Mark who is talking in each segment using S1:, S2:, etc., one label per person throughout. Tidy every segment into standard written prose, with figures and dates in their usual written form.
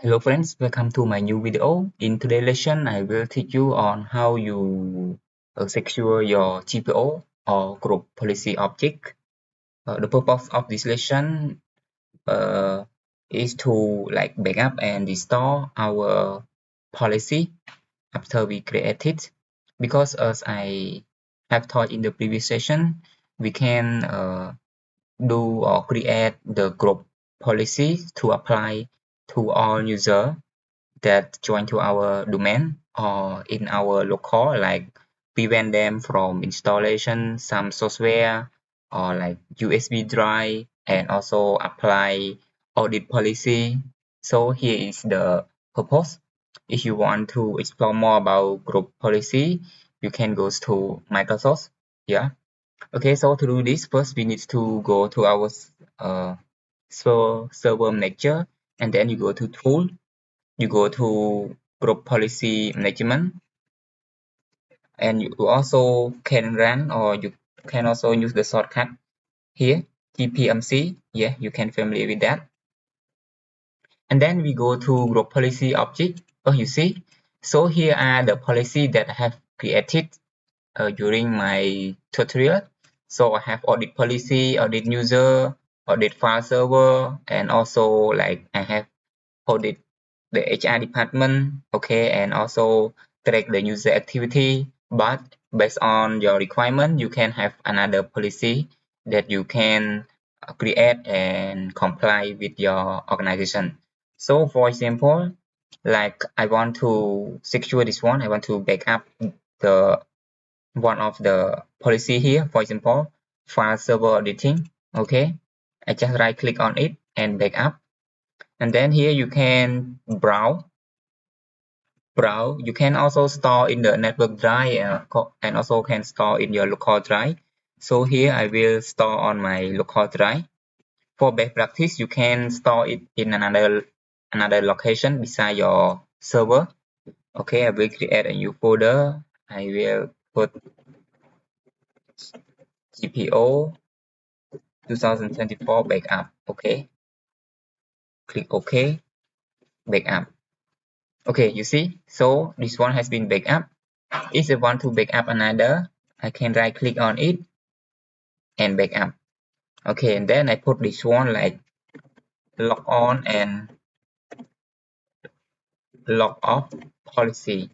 S1: Hello friends, welcome to my new video. In today's lesson, I will teach you on how you secure your GPO or group policy object. The purpose of this lesson uh, is to backup and restore our policy after we create it. Because as I have taught in the previous session, we can do or create the group policy to apply to all users that join to our domain or in our local, like prevent them from installation some software or like USB drive, and also apply audit policy. So here is the purpose. If you want to explore more about group policy, you can go to Microsoft. Yeah. Okay, so to do this, first we need to go to our uh, server manager, and then you go to tool, you go to group policy management, and you also can run, or you can also use the shortcut here, GPMC. Yeah, you can familiar with that. And then we go to group policy object. Oh, you see, so here are the policy that I have created during my tutorial. So I have audit policy, audit user, audit file server, and also like I have audit the HR department, okay, and also track the user activity. But based on your requirement, you can have another policy that you can create and comply with your organization. So for example, like I want to secure this one, I want to back up the one of the policy here, for example, file server auditing. Okay, I just right click on it and back up. And then here you can browse. You can also store in the network drive, and also can store in your local drive. So here I will store on my local drive. For best practice, you can store it in another location beside your server. Okay, I will create a new folder. I will put GPO 2024 backup. Okay, click OK, backup. Okay, you see, so this one has been backed up. If I want to back up another, I can right click on it and back up. Okay, and then I put this one like log on and log off policy.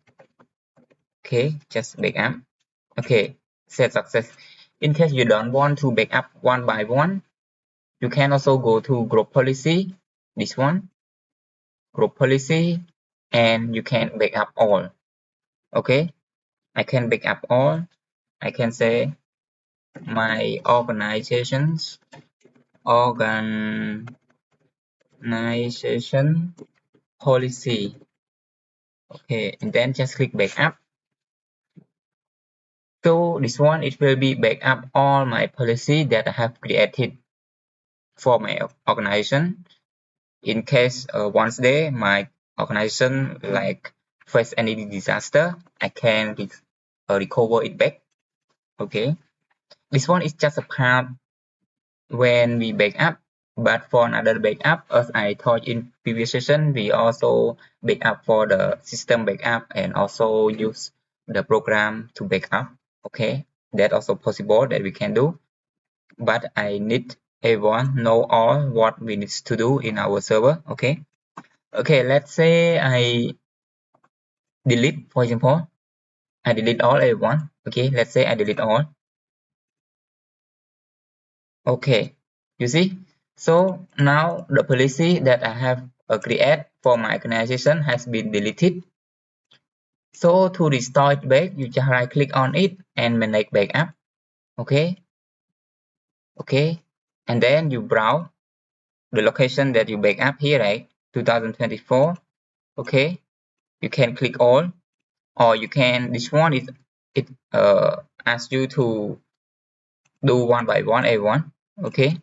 S1: Okay, just back up. Okay, set success. In case you don't want to back up one by one, you can also go to group policy, this one, group policy, and you can back up all. Okay, I can back up all. I can say my organization policy. Okay, and then just click backup. So this one, it will be backup all my policy that I have created for my organization. In case once day my organization like face any disaster, I can recover it back. Okay, this one is just a part when we backup. But for another backup, as I taught in previous session, we also backup for the system backup and also use the program to backup. Okay, that also possible that we can do. But I need everyone know all what we need to do in our server. Okay. Okay, let's say I delete, for example, I delete all everyone. Okay, let's say I delete all. Okay, you see, so now the policy that I have created for my organization has been deleted. So to restore it back, you just right click on it and manage backup. Okay, okay, and then you browse the location that you backup here, right? 2024. Okay, you can click all, or you can, this one is it asks you to do one by one everyone. Okay,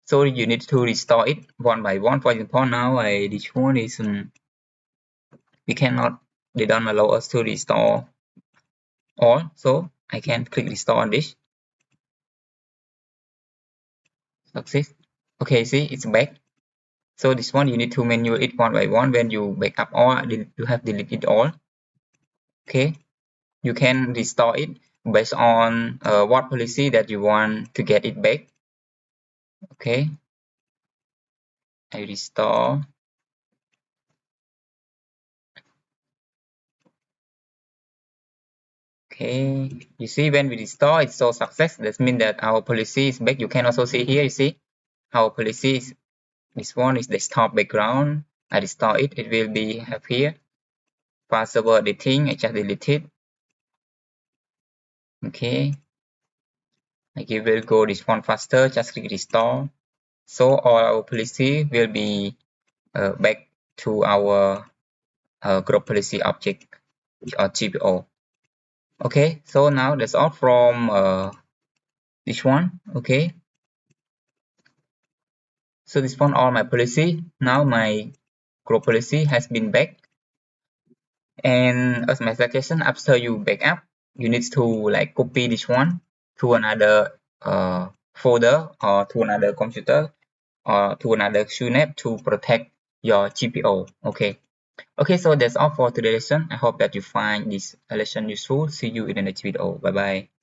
S1: so you need to restore it one by one. For example, now this one is we cannot, they don't allow us to restore all, so I can click restore on this. Success. Okay, see, it's back. So this one you need to manually it one by one. When you backup all, you have deleted all. Okay, you can restore it based on what policy that you want to get it back. Okay, I restore. Okay, you see when we restore it's so success. That means that our policy is back. You can also see here. You see our policy is this one is desktop background. I restore it. It will be have here. Password editing. I just delete it. Okay, I will go this one faster. Just click restore. So all our policy will be back to our group policy object or GPO. Okay, so now that's all from this one. Okay, so this one all my policy. Now my group policy has been back. And as my suggestion, after you backup, you need to like copy this one to another folder or to another computer or to another QNAP to protect your GPO. Okay. Okay, so that's all for today's lesson. I hope that you find this lesson useful. See you in the next video. Bye bye.